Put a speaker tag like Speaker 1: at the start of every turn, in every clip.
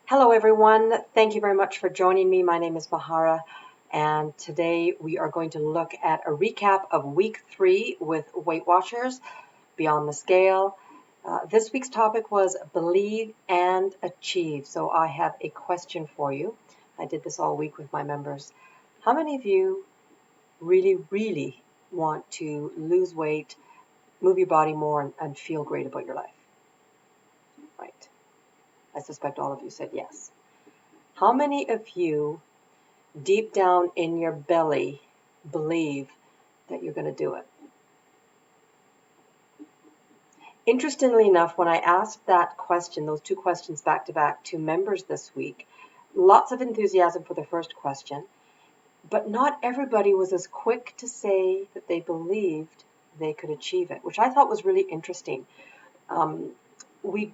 Speaker 1: Hello, everyone. Thank you very much for joining me. My name is Mahara, and today we are going to look at a recap of week 3 with Weight Watchers Beyond the Scale. This week's topic was Believe and Achieve. So I have a question for you. I did this all week with my members. How many of you really want to lose weight, move your body more, and feel great about your life? Right. I suspect all of you said yes. How many of you deep down in your belly believe that you're going to do it? Interestingly enough, when I asked that question, those two questions back to back to members this week, lots of enthusiasm for the first question, but not everybody was as quick to say that they believed they could achieve it, which I thought was really interesting. Um, we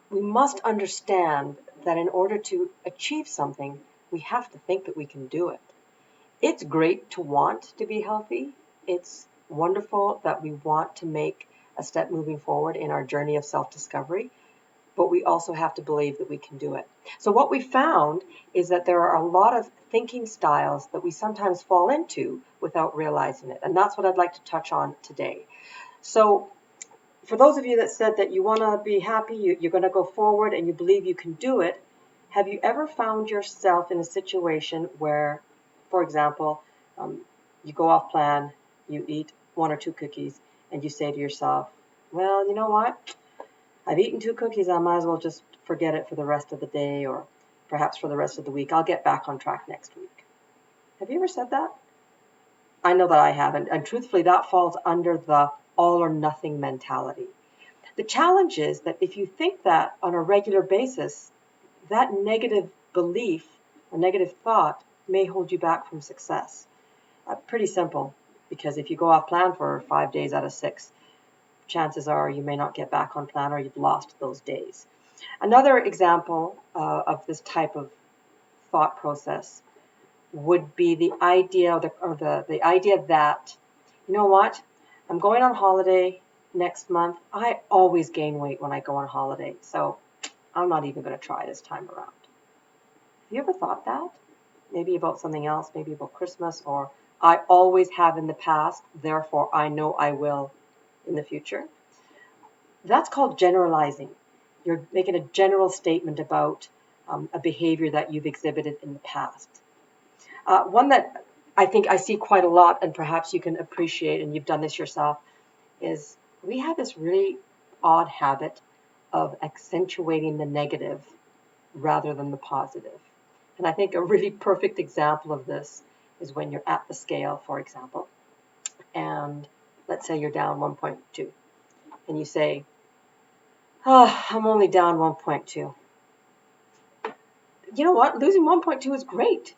Speaker 1: we must understand that in order to achieve something, we have to think that we can do it. It's great to want to be healthy. It's wonderful that we want to make a step moving forward in our journey of self-discovery, but we also have to believe that we can do it. So what we found is that there are a lot of thinking styles that we sometimes fall into without realizing it. And that's what I'd like to touch on today. So for those of you that said that you want to be happy, you're going to go forward and you believe you can do it, have you ever found yourself in a situation where, for example, you go off plan, you eat one or two cookies, and you say to yourself, well, you know what? I've eaten two cookies, I might as well just forget it for the rest of the day or perhaps for the rest of the week. I'll get back on track next week. Have you ever said that? I know that I haven't. And truthfully, that falls under the all or nothing mentality. The challenge is that if you think that on a regular basis, that negative belief or negative thought may hold you back from success. Pretty simple, because if you go off plan for 5 days out of 6, chances are you may not get back on plan or you've lost those days. Another example of this type of thought process would be the idea the idea that, you know what, I'm going on holiday next month. I always gain weight when I go on holiday, so I'm not even going to try this time around. Have you ever thought that? Maybe about something else, maybe about Christmas, or I always have in the past, therefore I know I will in the future. That's called generalizing. You're making a general statement about a behavior that you've exhibited in the past. One that I think I see quite a lot, and perhaps you can appreciate, and you've done this yourself, is we have this really odd habit of accentuating the negative rather than the positive. And I think a really perfect example of this is when you're at the scale, for example, and let's say you're down 1.2, and you say, oh, I'm only down 1.2. You know what? Losing 1.2 is great.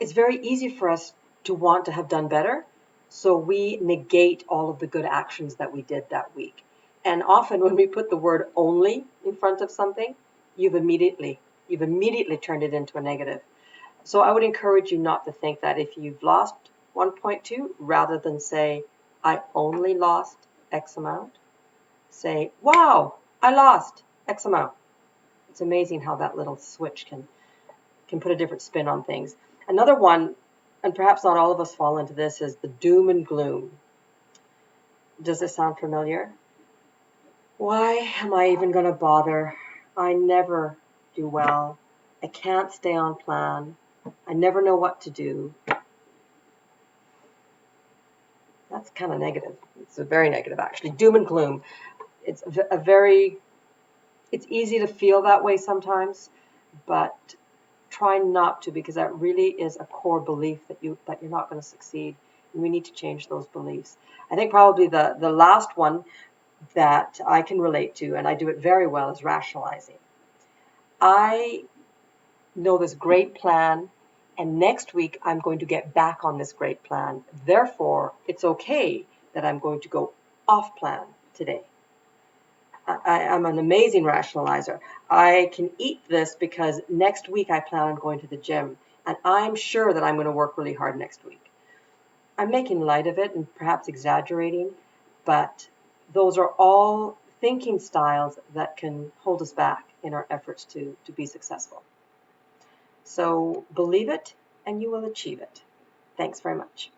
Speaker 1: It's very easy for us to want to have done better, so we negate all of the good actions that we did that week. And often when we put the word only in front of something, you've immediately turned it into a negative. So I would encourage you not to think that if you've lost 1.2, rather than say, I only lost X amount, say, wow, I lost X amount. It's amazing how that little switch can put a different spin on things. Another one, and perhaps not all of us fall into this, is the doom and gloom. Does this sound familiar? Why am I even going to bother? I never do well. I can't stay on plan. I never know what to do. That's kind of negative. It's a very negative, actually. Doom and gloom. It's it's easy to feel that way sometimes, but try not to, because that really is a core belief that you're not going to succeed. And we need to change those beliefs. I think probably the last one that I can relate to, and I do it very well, is rationalizing. I know this great plan, and next week I'm going to get back on this great plan. Therefore, it's okay that I'm going to go off plan today. I'm an amazing rationalizer. I can eat this because next week I plan on going to the gym, and I'm sure that I'm going to work really hard next week. I'm making light of it and perhaps exaggerating, but those are all thinking styles that can hold us back in our efforts to be successful. So believe it and you will achieve it. Thanks very much.